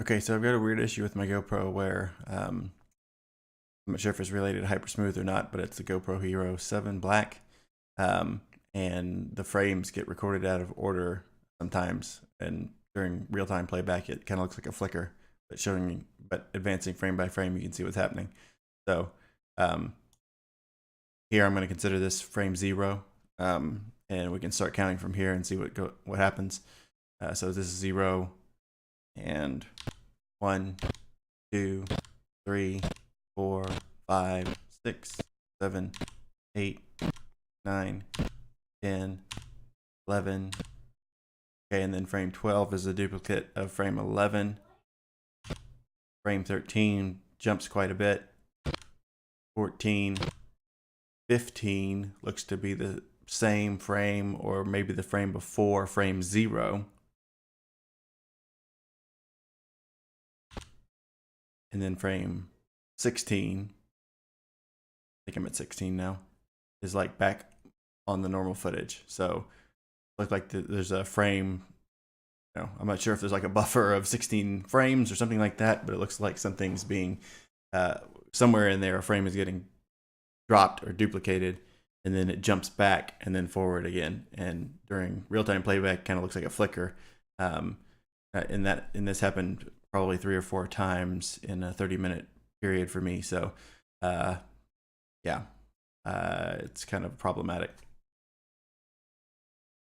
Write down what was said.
Okay, so I've got a weird issue with my GoPro where I'm not sure if it's related to Hypersmooth or not, but it's the GoPro Hero 7 Black, um, and the frames get recorded out of order sometimes, and during real-time playback, it kind of looks like a flicker, but advancing frame by frame, you can see what's happening. So um, here I'm going to consider this frame 0, and we can start counting from here and see what happens. So this is 0, and 1, 2, 3, 4, 5, 6, 7, 8, 9, 10, 11. Okay, and then frame 12 is a duplicate of frame 11. Frame 13 jumps quite a bit. 14, 15 looks to be the same frame, or maybe the frame before frame 0. And then frame 16, I think I'm at 16 now, is like back on the normal footage. So look like there's a frame, I'm not sure if there's like a buffer of 16 frames or something like that, but it looks like something's being, somewhere in there, a frame is getting dropped or duplicated, and then it jumps back and then forward again. And during real-time playback, kind of looks like a flicker. And this happened probably 3 or 4 times in a 30-minute period for me. So, yeah, it's kind of problematic.